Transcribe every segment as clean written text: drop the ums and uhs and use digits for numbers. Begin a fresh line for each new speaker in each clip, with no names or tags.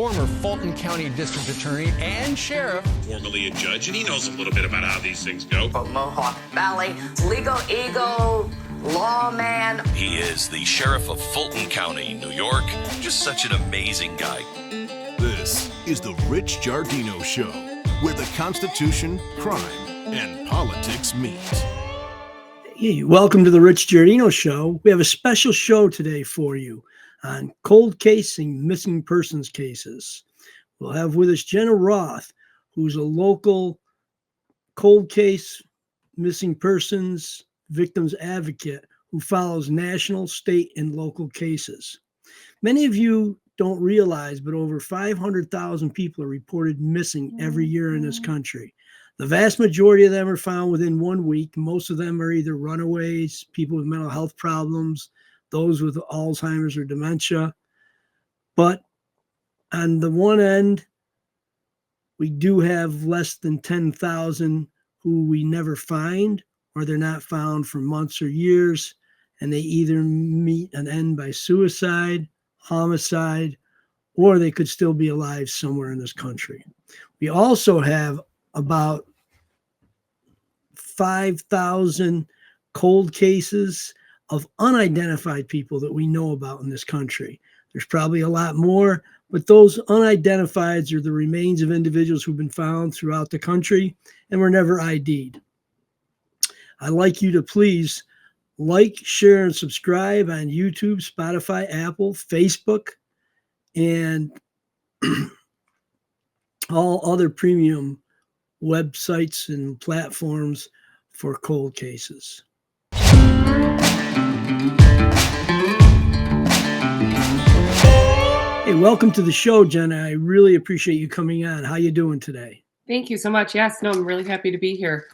former Fulton County District Attorney and Sheriff.
Formerly a judge, and he knows a little bit about how these things go.
From Mohawk Valley, legal eagle, lawman.
He is the Sheriff of Fulton County, New York. Just such an amazing guy.
This is the Rich Giardino Show, where the Constitution, crime, and politics meet.
Hey, welcome to the Rich Giardino Show. We have a special show today for you on cold casing missing persons cases. We'll have with us Jenna Roth, who's a local cold case missing persons victims advocate who follows national, state, and local cases. Many of you don't realize, but over 500,000 people are reported missing every year in this country. The vast majority of them are found within 1 week. Most of them are either runaways, people with mental health problems, those with Alzheimer's or dementia. But on the one end, we do have less than 10,000 who we never find, or they're not found for months or years, and they either meet an end by suicide, homicide, or they could still be alive somewhere in this country. We also have about 5,000 cold cases of unidentified people that we know about in this country. There's probably a lot more, but those unidentifieds are the remains of individuals who've been found throughout the country and were never ID'd. I'd like you to please like, share, and subscribe on YouTube, Spotify, Apple, Facebook, and all other premium websites and platforms for cold cases. Hey, welcome to the show, Jenna. I really appreciate you coming on. How you doing today?
Thank you so much. Yes, no, I'm really happy to be here.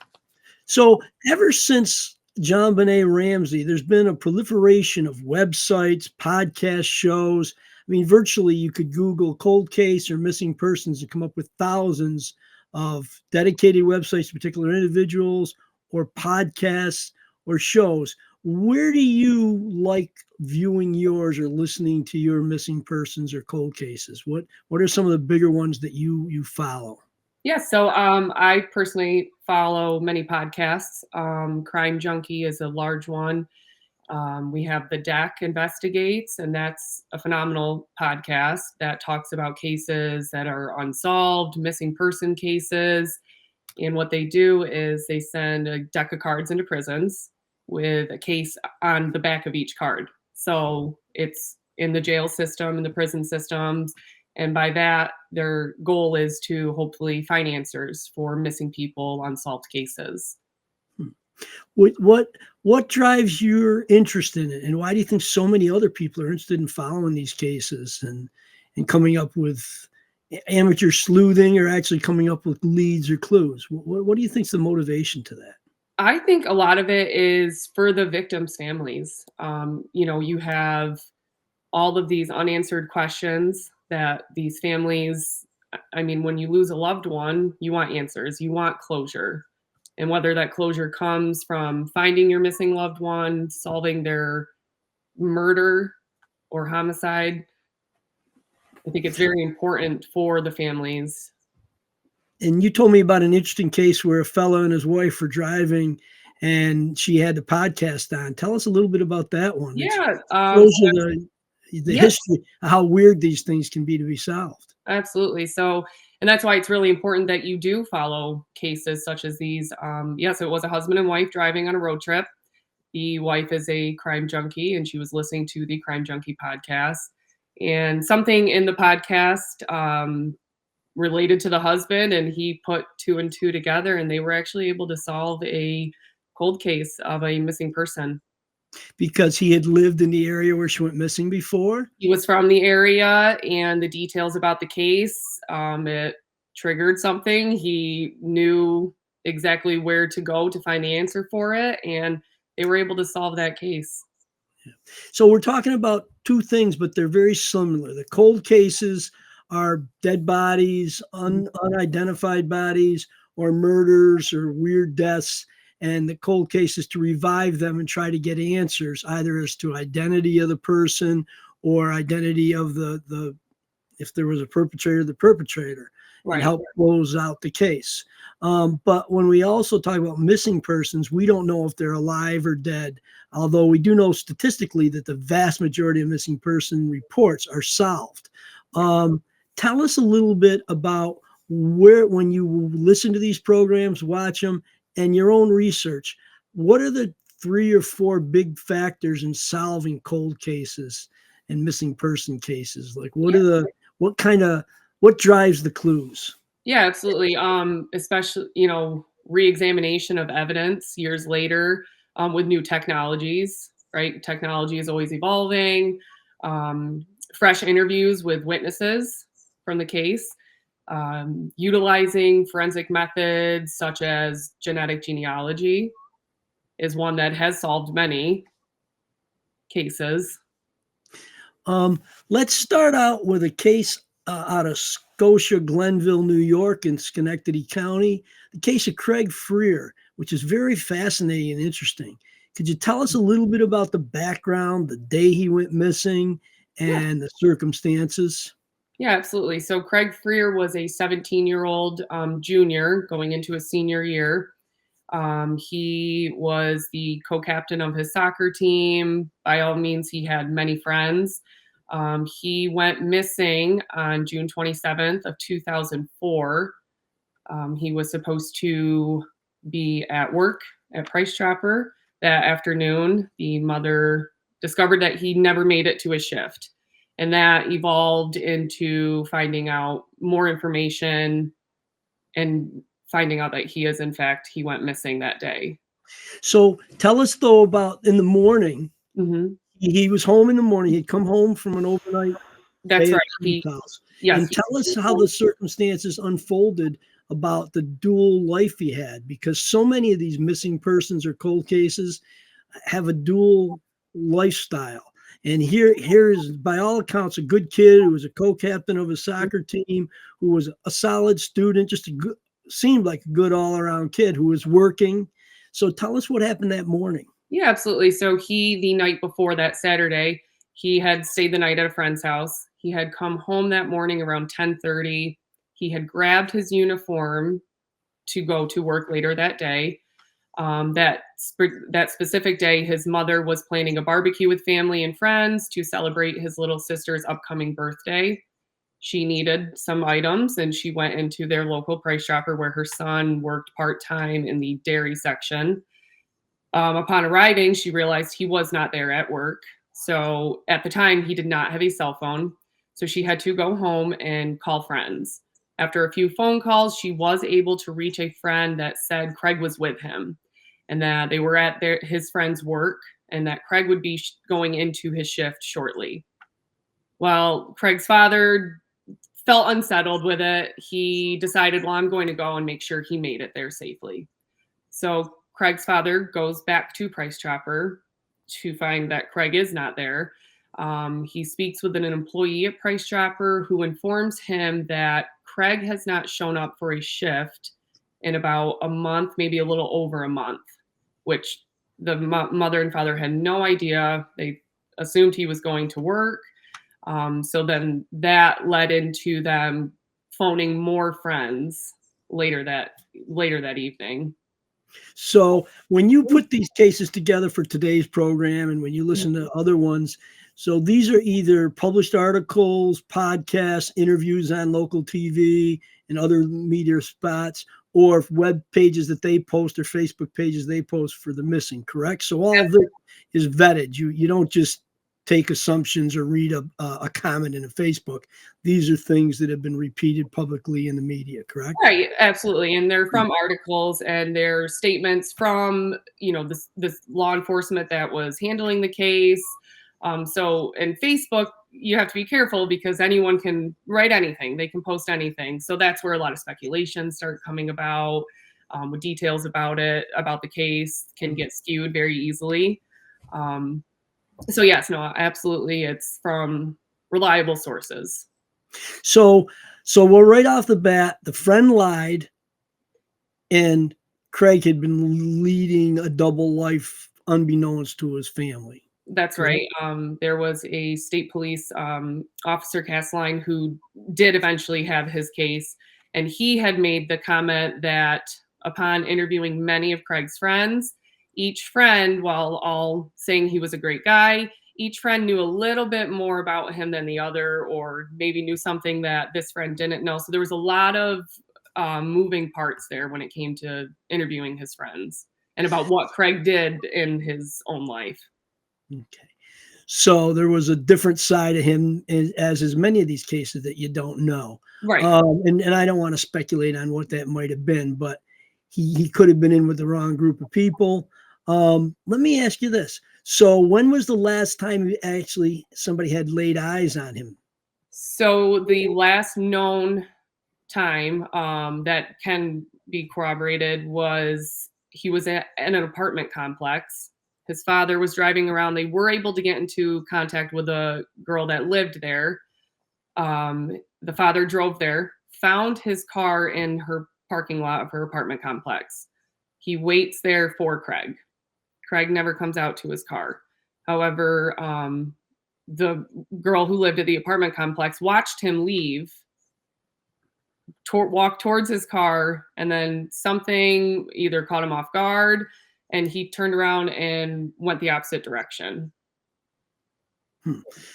So ever since John Benet Ramsey, there's been a proliferation of websites, podcast shows. I mean, virtually you could Google cold case or missing persons and come up with thousands of dedicated websites to particular individuals or podcasts or shows. Where do you like viewing yours or listening to your missing persons or cold cases? What are some of the bigger ones that you follow?
Yeah, so I personally follow many podcasts. Crime Junkie is a large one. We have The Deck Investigates, and that's a phenomenal podcast that talks about cases that are unsolved, missing person cases. And what they do is they send a deck of cards into prisons with a case on the back of each card. So it's in the jail system, in the prison systems. And by that, their goal is to hopefully find answers for missing people, unsolved cases.
What drives your interest in it? And why do you think so many other people are interested in following these cases and coming up with amateur sleuthing or actually coming up with leads or clues? What do you think is the motivation to that?
I think a lot of it is for the victims' families. You have all of these unanswered questions that these families, I mean, when you lose a loved one, you want answers, you want closure. And whether that closure comes from finding your missing loved one, solving their murder or homicide, I think it's very important for the families.
And you told me about an interesting case where a fellow and his wife were driving and she had the podcast on. Tell us a little bit about that one.
Yeah.
The history of how weird these things can be to be solved.
Absolutely. So, and that's why it's really important that you do follow cases such as these. Yes, it was a husband and wife driving on a road trip. The wife is a crime junkie and she was listening to the Crime Junkie podcast. And something in the podcast related to the husband, and he put two and two together, and they were actually able to solve a cold case of a missing person.
Because he had lived in the area where she went missing before?
He was from the area, and the details about the case, it triggered something. He knew exactly where to go to find the answer for it, and they were able to solve that case.
Yeah. So we're talking about two things, but they're very similar. The cold cases are dead bodies, unidentified bodies, or murders or weird deaths. And the cold case is to revive them and try to get answers, either as to identity of the person or identity of the if there was a perpetrator, the perpetrator, and
Right.
help close out the case. But when we also talk about missing persons, we don't know if they're alive or dead, although we do know statistically that the vast majority of missing person reports are solved. Tell us a little bit about when you listen to these programs, watch them, and your own research, what are the 3 or 4 big factors in solving cold cases and missing person cases? Like what drives the clues?
Yeah, absolutely. Especially, re-examination of evidence years later, with new technologies, right? Technology is always evolving. Fresh interviews with witnesses from the case, utilizing forensic methods such as genetic genealogy is one that has solved many cases.
Let's start out with a case out of Scotia, Glenville, New York, in Schenectady County, the case of Craig Frear, which is very fascinating and interesting. Could you tell us a little bit about the background, the day he went missing, and the circumstances?
Yeah, absolutely. So Craig Frear was a 17-year-old junior going into his senior year. He was the co-captain of his soccer team. By all means, he had many friends. He went missing on June 27th of 2004. He was supposed to be at work at Price Chopper that afternoon. The mother discovered that he never made it to his shift. And that evolved into finding out more information and finding out that he went missing that day.
So tell us, though, about in the morning.
Mm-hmm.
He was home in the morning. He'd come home from an overnight.
That's right.
House.
Yes.
And tell us how the circumstances unfolded about the dual life he had, because so many of these missing persons or cold cases have a dual lifestyle. And here is, by all accounts, a good kid who was a co-captain of a soccer team, who was a solid student, just seemed like a good all-around kid who was working. So tell us what happened that morning.
Yeah, absolutely. So the night before that Saturday, he had stayed the night at a friend's house. He had come home that morning around 10:30. He had grabbed his uniform to go to work later that day. That specific day, his mother was planning a barbecue with family and friends to celebrate his little sister's upcoming birthday. She needed some items, and she went into their local Price Chopper where her son worked part-time in the dairy section. Upon arriving, she realized he was not there at work. So at the time, he did not have a cell phone. So she had to go home and call friends. After a few phone calls, she was able to reach a friend that said Craig was with him and that they were at his friend's work and that Craig would be going into his shift shortly. Well, Craig's father felt unsettled with it. He decided, well, I'm going to go and make sure he made it there safely. So Craig's father goes back to Price Chopper to find that Craig is not there. He speaks with an employee at Price Chopper who informs him that Craig has not shown up for a shift in about a month, maybe a little over a month, which the mother and father had no idea. They assumed he was going to work. So then that led into them phoning more friends later that evening.
So when you put these cases together for today's program and when you listen to other ones, so these are either published articles, podcasts, interviews on local TV and other media spots, or web pages that they post or Facebook pages they post for the missing, correct? So all of it is vetted. You don't just take assumptions or read a comment in a Facebook. These are things that have been repeated publicly in the media, correct?
Right, absolutely. And they're from articles and they're statements from, this law enforcement that was handling the case. So in Facebook, you have to be careful because anyone can write anything. They can post anything. So that's where a lot of speculation start coming about, with details about the case can get skewed very easily. So yes, no, absolutely. It's from reliable sources.
So well, right off the bat, the friend lied and Craig had been leading a double life unbeknownst to his family.
That's right. There was a state police officer, Castline, who did eventually have his case. And he had made the comment that upon interviewing many of Craig's friends, each friend, while all saying he was a great guy, each friend knew a little bit more about him than the other, or maybe knew something that this friend didn't know. So there was a lot of moving parts there when it came to interviewing his friends and about what Craig did in his own life.
Okay. So there was a different side of him, as is many of these cases, that you don't know.
Right.
And I don't want to speculate on what that might have been, but he could have been in with the wrong group of people. Let me ask you this. So when was the last time somebody had laid eyes on him?
So the last known time that can be corroborated was he was in an apartment complex. His father was driving around. They were able to get into contact with a girl that lived there. The father drove there, found his car in her parking lot of her apartment complex. He waits there for Craig. Craig never comes out to his car. However, the girl who lived at the apartment complex watched him leave, walk towards his car, and then something either caught him off guard, and he turned around and went the opposite direction.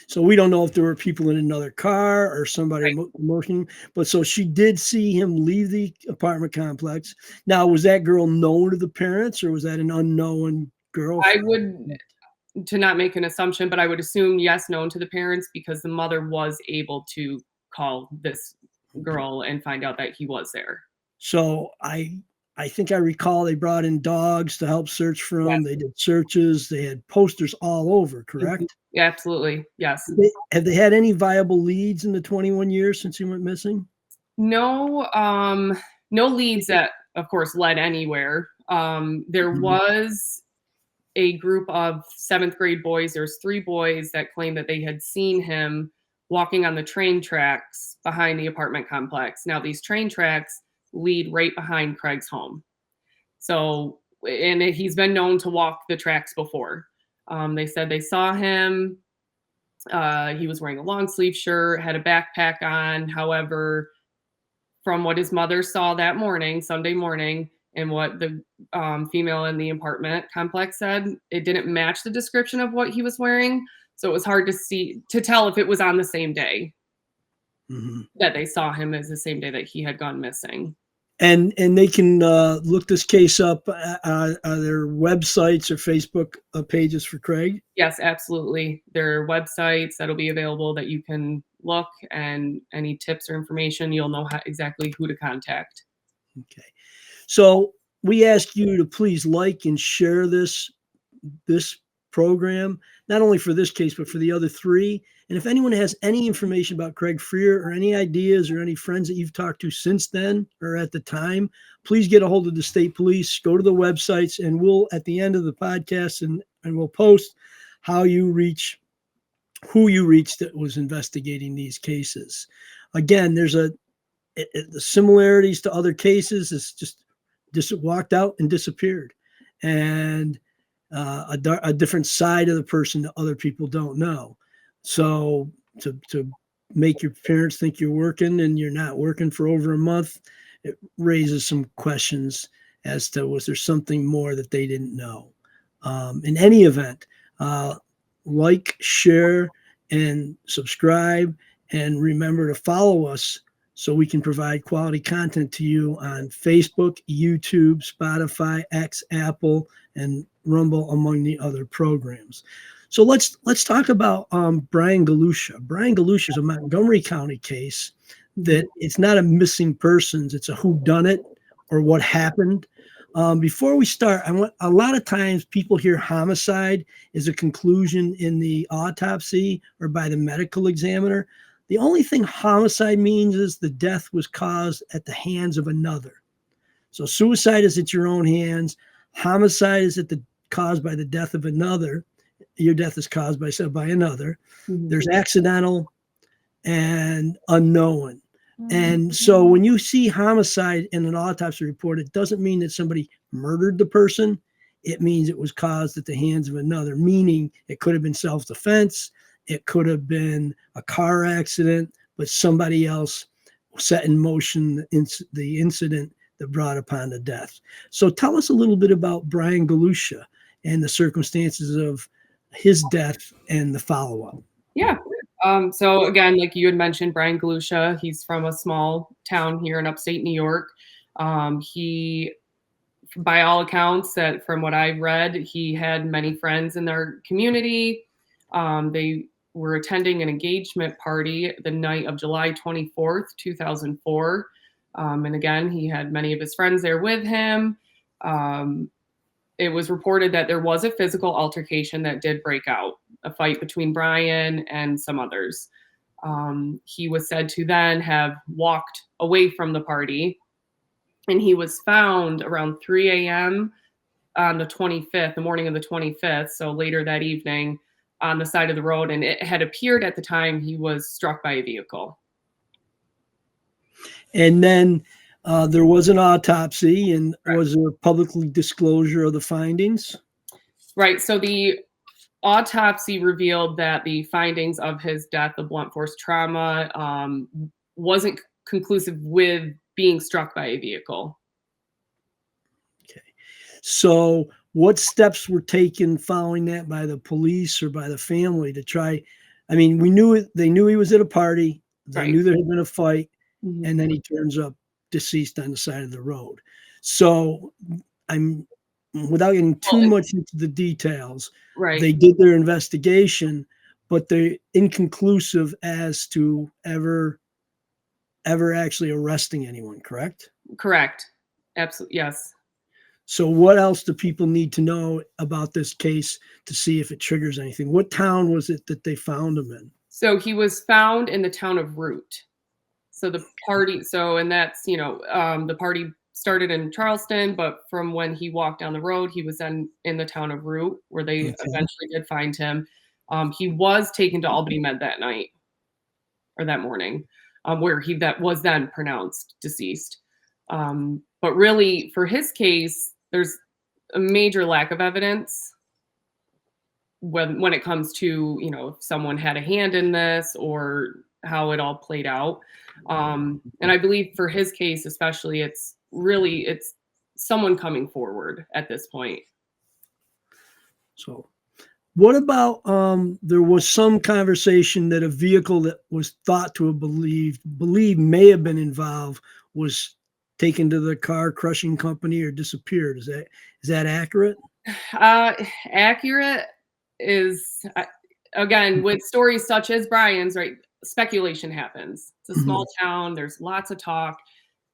So we don't know if there were people in another car or somebody motioning, but so she did see him leave the apartment complex. Now, was that girl known to the parents, or was that an unknown girl?
I would, to not make an assumption, but I would assume yes, known to the parents, because the mother was able to call this girl and find out that he was there. So
I think I recall they brought in dogs to help search for him.
Yes.
They did searches. They had posters all over, correct?
Yeah, absolutely. Yes.
Have they had any viable leads in the 21 years since he went missing?
No, no leads that, of course, led anywhere. There was a group of 7th grade boys. There's 3 boys that claimed that they had seen him walking on the train tracks behind the apartment complex. Now, these train tracks lead right behind Craig's home. So, and he's been known to walk the tracks before. They said they saw him. He was wearing a long sleeve shirt, had a backpack on. However, from what his mother saw that morning, Sunday morning, and what the female in the apartment complex said, it didn't match the description of what he was wearing. So it was hard to tell if it was on the same day that they saw him as the same day that he had gone missing.
And they can look this case up on their websites or Facebook pages for Craig?
Yes, absolutely. There are websites that'll be available that you can look, and any tips or information, you'll know exactly who to contact.
Okay. So we ask you to please like and share this program, not only for this case, but for the other 3. And if anyone has any information about Craig Frear or any ideas or any friends that you've talked to since then or at the time, please get a hold of the state police, go to the websites, and we'll, at the end of the podcast, and we'll post who you reached that was investigating these cases. Again, there's the similarities to other cases is just walked out and disappeared. And a different side of the person that other people don't know. So to make your parents think you're working and you're not working for over a month, it raises some questions as to, was there something more that they didn't know? In any event, like, share, and subscribe, and remember to follow us so we can provide quality content to you on Facebook, YouTube, Spotify, X, Apple, and Rumble, among the other programs. So let's talk about Brian Galusha. Brian Galusha is a Montgomery County case that it's not a missing persons, it's a whodunit or what happened. Before we start, a lot of times people hear homicide as a conclusion in the autopsy or by the medical examiner. The only thing homicide means is the death was caused at the hands of another. So suicide is at your own hands. Homicide is caused by the death of another. Your death is caused by another. There's accidental and unknown. And so when you see homicide in an autopsy report, it doesn't mean that somebody murdered the person. it means it was caused at the hands of another, meaning it could have been self-defense, it could have been a car accident, but somebody else set in motion the incident that brought upon the death. So tell us a little bit about Brian Galusha and the circumstances of his death and the follow-up.
Yeah. So again, like you had mentioned, Brian Galusha, he's from a small town here in upstate New York. He, by all accounts, that from what I've read, he had many friends in their community. They were attending an engagement party the night of July 24th, 2004. And again, he had many of his friends there with him. It was reported that there was a physical altercation that did break out, a fight between Brian and some others. He was said to then have walked away from the party, and he was found around 3 a.m. on the 25th, the morning of the 25th, so later that evening, on the side of the road, and it had appeared at the time he was struck by a vehicle.
And then there was an autopsy, and was there publicly disclosure of the findings?
Right. So the autopsy revealed that the findings of his death of blunt force trauma wasn't conclusive with being struck by a vehicle.
Okay. So what steps were taken following that by the police or by the family to try? I mean, they knew he was at a party. They knew there had been a fight, and then he turns up deceased on the side of the road. So without getting too much into the details, they did their investigation, but they're inconclusive as to ever actually arresting anyone, correct?
Correct. Absolutely. Yes.
So what else do people need to know about this case to see if it triggers anything? What town was it that they found him in?
So he was found in the town of Root. So the party, and that's, the party started in Charleston, but from when he walked down the road, he was then in the town of Root, where they eventually did find him. He was taken to Albany Med that night, or that morning, where that was then pronounced deceased. But really, for his case, there's a major lack of evidence when it comes to, if someone had a hand in this or how it all played out. And I believe for his case, especially, it's someone coming forward at this point.
So what about, there was some conversation that a vehicle that was thought to have believed may have been involved was taken to the car crushing company or disappeared. Is that accurate?
Accurate is, again, with stories such as Brian's, right? Speculation happens. It's a small town. There's lots of talk.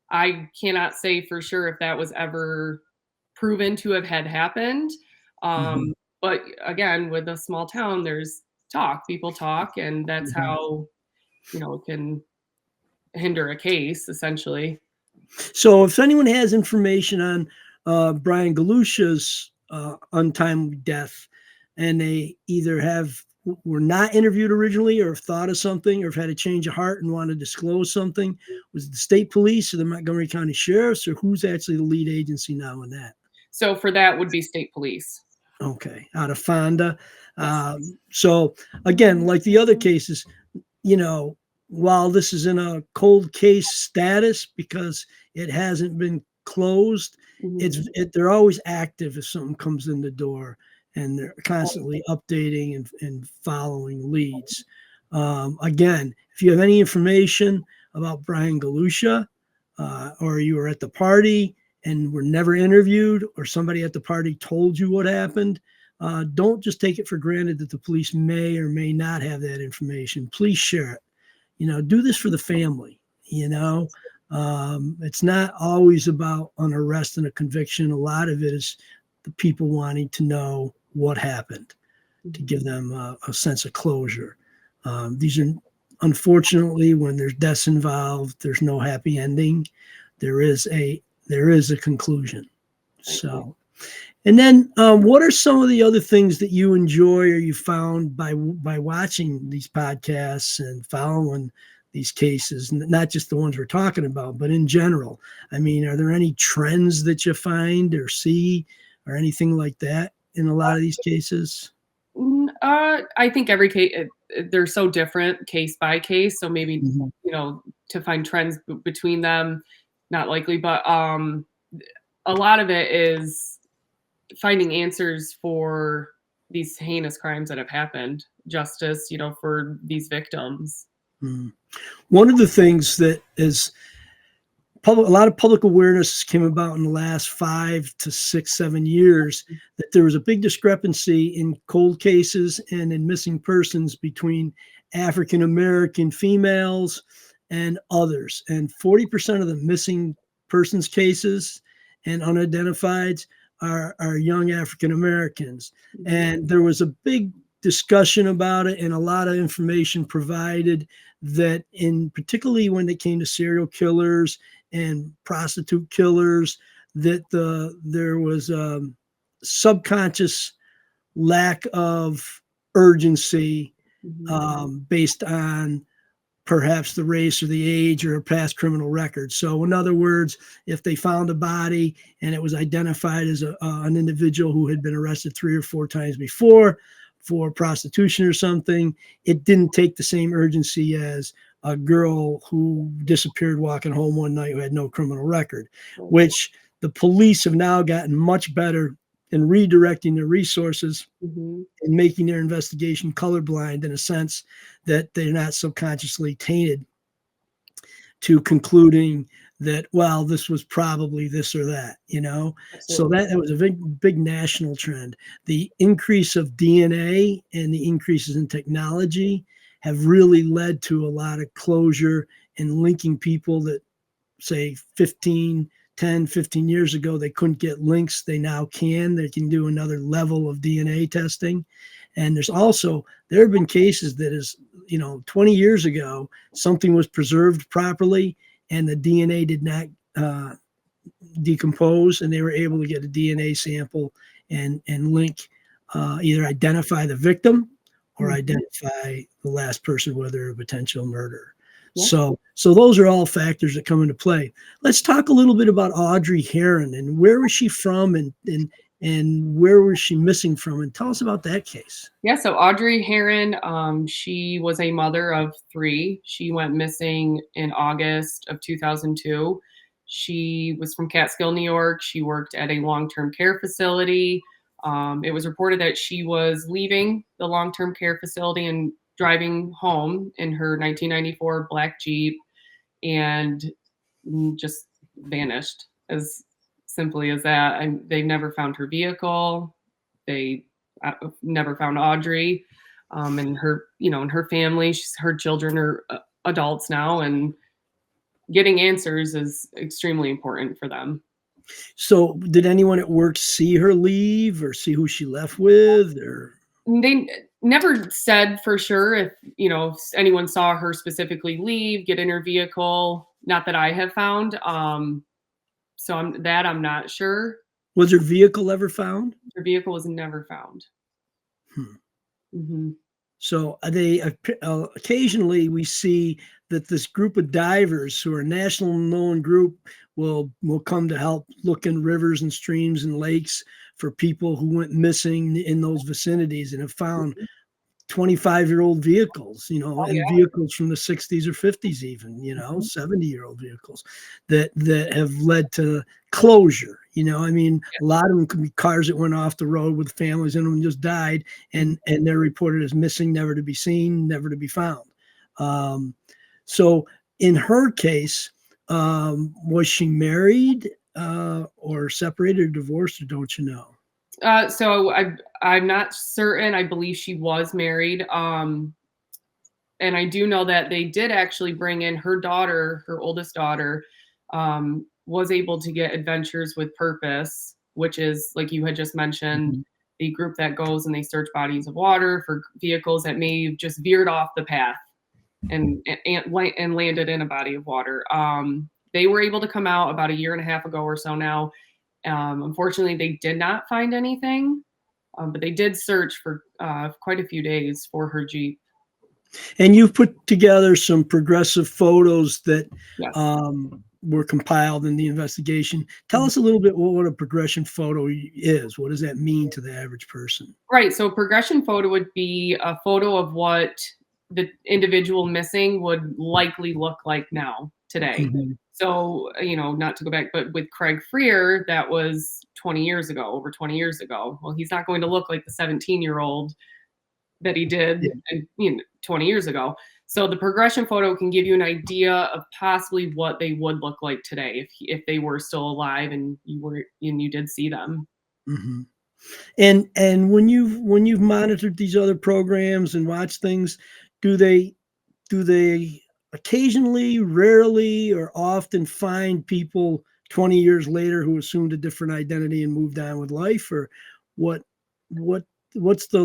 I cannot say for sure if that was ever proven to have happened. But again, with a small town, there's talk. People talk, and that's how, it can hinder a case, essentially.
So if anyone has information on Brian Galusha's untimely death, and they either were not interviewed originally, or have thought of something, or have had a change of heart and want to disclose something, was it the state police or the Montgomery County Sheriffs, or who's actually the lead agency now in that?
So for that would be state police.
Okay, out of Fonda. So again, like the other cases, while this is in a cold case status because it hasn't been closed, they're always active if something comes in the door, and they're constantly updating and following leads. Again, if you have any information about Brian Galusha, or you were at the party and were never interviewed, or somebody at the party told you what happened, don't just take it for granted that the police may or may not have that information. Please share it. Do this for the family. It's not always about an arrest and a conviction. A lot of it is the people wanting to know what happened, to give them a sense of closure. These are, unfortunately, when there's deaths involved, there's no happy ending. There is a conclusion. So, and then what are some of the other things that you enjoy or you found by watching these podcasts and following these cases, not just the ones we're talking about, but in general? I mean, are there any trends that you find or see, or anything like that in a lot of these cases?
I think every case, they're so different case by case. So maybe,
Mhm.
to find trends between them, not likely, but a lot of it is finding answers for these heinous crimes that have happened, justice, for these victims.
Mm. One of the things that is a lot of public awareness came about in the last 5 to 6, 7 years, that there was a big discrepancy in cold cases and in missing persons between African American females and others. And 40% of the missing persons cases and unidentifieds are young African Americans. And there was a big discussion about it and a lot of information provided that, in particularly when it came to serial killers and prostitute killers, that there was a subconscious lack of urgency based on perhaps the race or the age or a past criminal record. So in other words, if they found a body and it was identified as an individual who had been arrested 3 or 4 times before for prostitution or something, it didn't take the same urgency as a girl who disappeared walking home one night who had no criminal record, which the police have now gotten much better in redirecting their resources and making their investigation colorblind, in a sense that they're not subconsciously tainted to concluding that, well, this was probably this or that, So that was a big national trend. The increase of DNA and the increases in technology have really led to a lot of closure and linking people that, say, 10, 15 years ago, they couldn't get links. They now can. They can do another level of DNA testing. And there have been cases that is, 20 years ago, something was preserved properly and the DNA did not decompose, and they were able to get a DNA sample and link, either identify the victim or identify the last person, whether a potential murderer. Yeah. So those are all factors that come into play. Let's talk a little bit about Audrey Herron and where was she from and where was she missing from, and tell us about that case.
Yeah, so Audrey Herron, she was a mother of 3. She went missing in August of 2002. She was from Catskill, New York. She worked at a long-term care facility. It was reported that she was leaving the long-term care facility and driving home in her 1994 black Jeep and just vanished, as simply as that. They never found her vehicle. They never found Audrey and her, and her family. Her children are adults now, and getting answers is extremely important for them.
So did anyone at work see her leave or see who she left with, or?
They never said for sure if anyone saw her specifically leave, get in her vehicle. Not that I have found. So I'm not sure.
Was her vehicle ever found?
Her vehicle was never found.
So they occasionally we see that this group of divers, who are a national known group, will come to help look in rivers and streams and lakes for people who went missing in those vicinities, and have found 25-year-old vehicles, vehicles from the 60s or 50s even, 70-year-old vehicles that have led to closure. A lot of them could be cars that went off the road with families in them and just died, and they're reported as missing, never to be seen, never to be found. So in her case, was she married or separated or divorced, or don't you know?
So I'm not certain. I believe she was married. And I do know that they did actually bring in her daughter, her oldest daughter, was able to get Adventures with Purpose, which is, like you had just mentioned, the group that goes and they search bodies of water for vehicles that may have just veered off the path and landed in a body of water. They were able to come out about a year and a half ago or so now. Unfortunately, they did not find anything, but they did search for quite a few days for her Jeep.
And you've put together some progressive photos that
Yes.
were compiled in the investigation. Tell us a little bit what a progression photo is. What does that mean to the average person?
Right. So progression photo would be a photo of what the individual missing would likely look like now today. So, not to go back, but with Craig Frear, that was 20 years ago, over 20 years ago. Well, he's not going to look like the 17-year-old that he did 20 years ago. So the progression photo can give you an idea of possibly what they would look like today if they were still alive and you did see them.
Mm-hmm. And when you've monitored these other programs and watched things, do they occasionally, rarely, or often find people 20 years later who assumed a different identity and moved on with life? Or what's the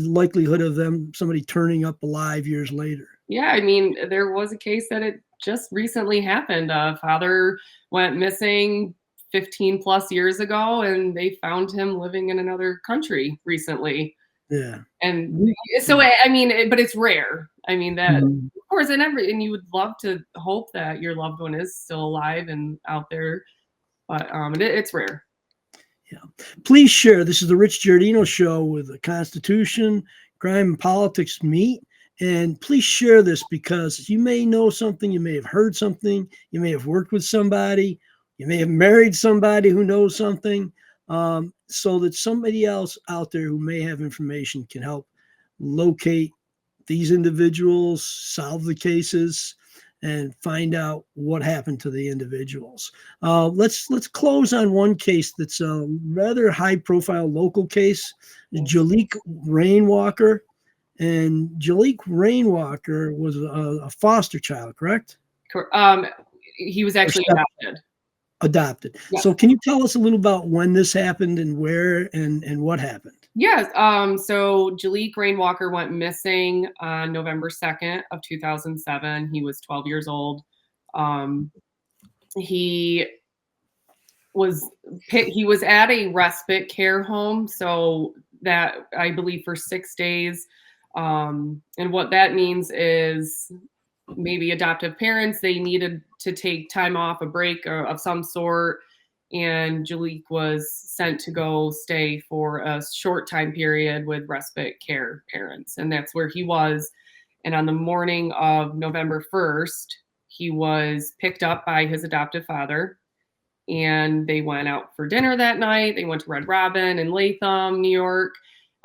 likelihood of somebody turning up alive years later?
Yeah, I mean, there was a case that it just recently happened. A father went missing 15 plus years ago, and they found him living in another country recently.
Yeah.
And so, I mean, but it's rare. I mean, that,
Mhm.
of course, and you would love to hope that your loved one is still alive and out there, but it's rare.
Yeah. Please share. This is the Rich Giardino Show, with the Constitution, crime, and politics meet. And please share this, because you may know something, you may have heard something, you may have worked with somebody, you may have married somebody who knows something, so that somebody else out there who may have information can help locate these individuals, solve the cases, and find out what happened to the individuals. Let's close on one case that's a rather high-profile local case, Jaliek Rainwalker. And Jaliek Rainwalker was a foster child, correct?
He was actually
Adopted.
Yeah.
So can you tell us a little about when this happened and where and what happened?
Yes. So Jaliek Rainwalker went missing on November 2nd of 2007. He was 12 years old. He was at a respite care home, so that, I believe, for 6 days. And what that means is maybe adoptive parents, they needed to take time off, a break of some sort. And Jaliek was sent to go stay for a short time period with respite care parents. And that's where he was. And on the morning of November 1st, he was picked up by his adoptive father. And they went out for dinner that night. They went to Red Robin in Latham, New York.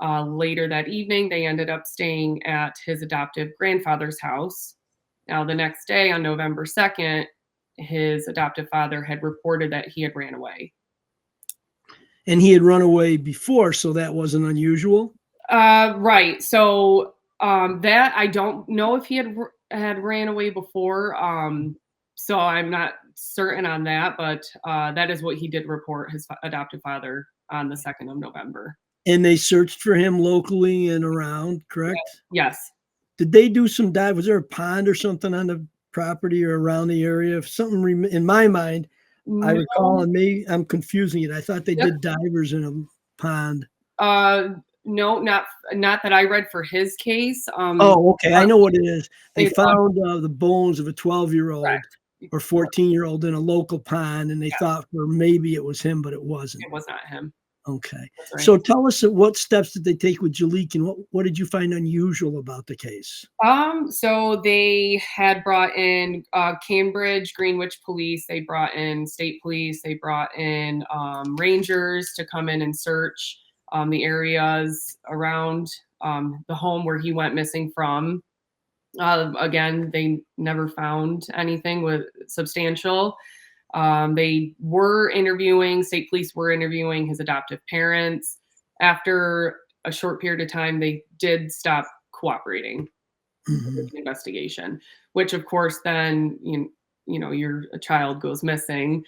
Later that evening, they ended up staying at his adoptive grandfather's house. Now, the next day, on November 2nd, his adoptive father had reported that he had ran away.
And he had run away before, so that wasn't unusual?
Right. So that, I don't know if he had ran away before. So I'm not certain on that, but that is what he did report, his adoptive father, on the 2nd of November. And
they searched for him locally and around, correct?
Yes.
Did they do some dive? Was there a pond or something on the property or around the area? If something in my mind,
No.
I recall, and maybe I'm confusing it, I thought they did divers in a pond.
No, not that I read for his case.
Oh, okay. I know what it is. They found the bones of a 12-year-old or 14-year-old in a local pond, and they thought maybe it was him, but it wasn't.
It was not him.
Okay.
Right.
So tell us, what steps did they take with Jaliek, and what did you find unusual about the case?
So they had brought in Cambridge, Greenwich police. They brought in state police. They brought in rangers to come in and search the areas around the home where he went missing from. Again, they never found anything with substantial. They were interviewing, state police were interviewing his adoptive parents. After a short period of time, they did stop cooperating with the investigation, which of course then, a child goes missing.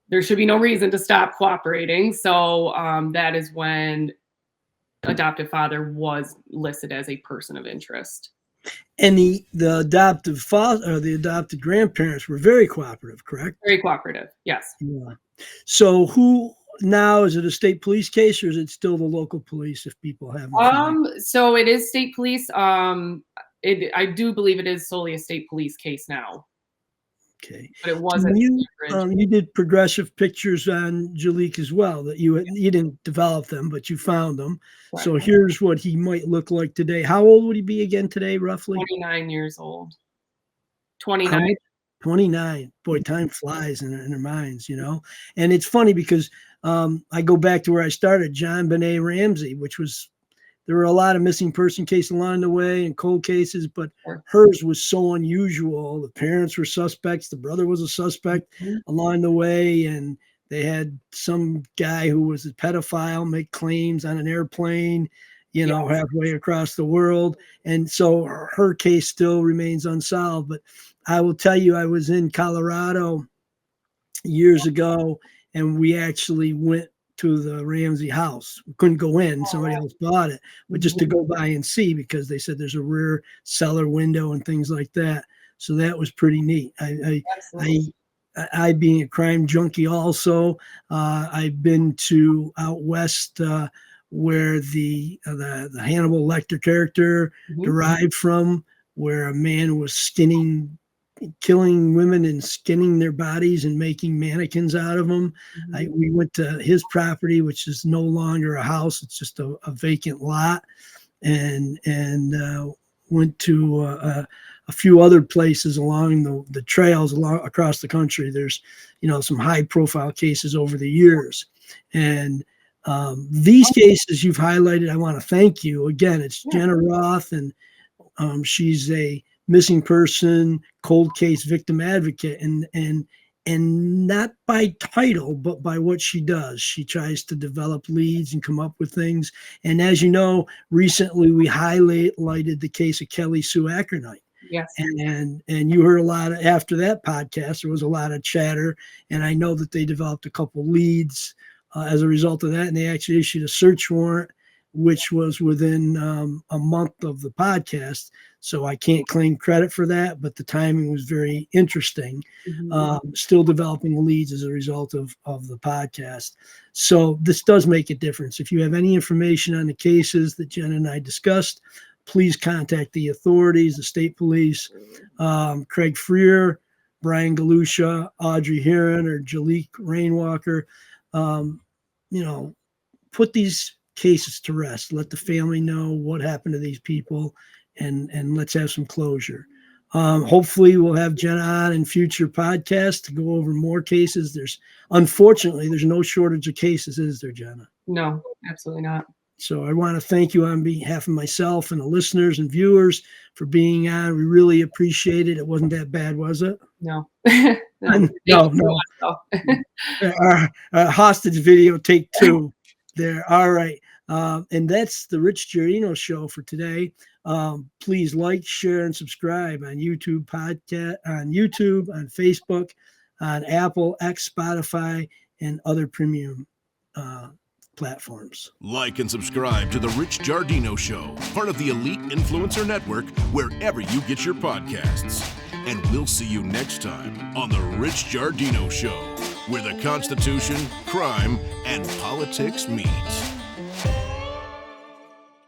There should be no reason to stop cooperating. So that is when adoptive father was listed as a person of interest.
And the adoptive father or the adopted grandparents were very cooperative, correct?
Very cooperative, yes.
Yeah. So who now, is it a state police case, or is it still the local police if people have?
So it is state police. I do believe it is solely a state police case now,
Okay.
but it wasn't.
You did progressive pictures on Jaliek as well, that you didn't develop them, but you found them.
Right.
So here's what he might look like today. How old would he be again today, roughly?
29 years old. 29.
29. Boy, time flies in their minds, you know. And it's funny because I go back to where I started, John Benet Ramsey, which was, there were a lot of missing person cases along the way and cold cases, but hers was so unusual. The parents were suspects. The brother was a suspect along the way. And they had some guy who was a pedophile make claims on an airplane, you know, halfway across the world. And so her case still remains unsolved. But I will tell you, I was in Colorado years ago, and we actually went to the Ramsey house. We couldn't go in, somebody else bought it, but just to go by and see, because they said there's a rear cellar window and things like that. So that was pretty neat. I being a crime junkie also, I've been to out west where the Hannibal Lecter character derived from, where a man was killing women and skinning their bodies and making mannequins out of them. We went to his property, which is no longer a house. It's just a vacant lot, and went to a few other places along the trails across the country. There's, you know, some high profile cases over the years. And these cases you've highlighted, I want to thank you. Again, it's Jenna Roth, and she's a missing person, cold case victim advocate, and not by title, but by what she does. She tries to develop leads and come up with things. And as you know, recently we highlighted the case of Kelly Sue Ackernite.
Yes.
And you heard a lot after that podcast, there was a lot of chatter, and I know that they developed a couple leads as a result of that, and they actually issued a search warrant, which was within a month of the podcast. So I can't claim credit for that, but the timing was very interesting. Still developing leads as a result of the podcast. So this does make a difference. If you have any information on the cases that Jenna and I discussed, please contact the authorities, the state police, Craig Frear, Brian Galusha, Audrey Herron, or Jaliek Rainwalker. You know, put these cases to rest. Let the family know what happened to these people, and let's have some closure. Hopefully we'll have Jenna on in future podcasts to go over more cases. Unfortunately, there's no shortage of cases, is there, Jenna?
No, absolutely not.
So I want to thank you on behalf of myself and the listeners and viewers for being on. We really appreciate it. It wasn't that bad, was it?
No.
No. Our hostage video, take 2 there. All right. And that's the Rich Giardino Show for today. Please like, share, and subscribe on YouTube podcast, on YouTube, on Facebook, on Apple, X, Spotify, and other premium platforms.
Like and subscribe to The Rich Giardino Show, part of the Elite Influencer Network, wherever you get your podcasts. And we'll see you next time on The Rich Giardino Show, where the Constitution, crime, and politics meet.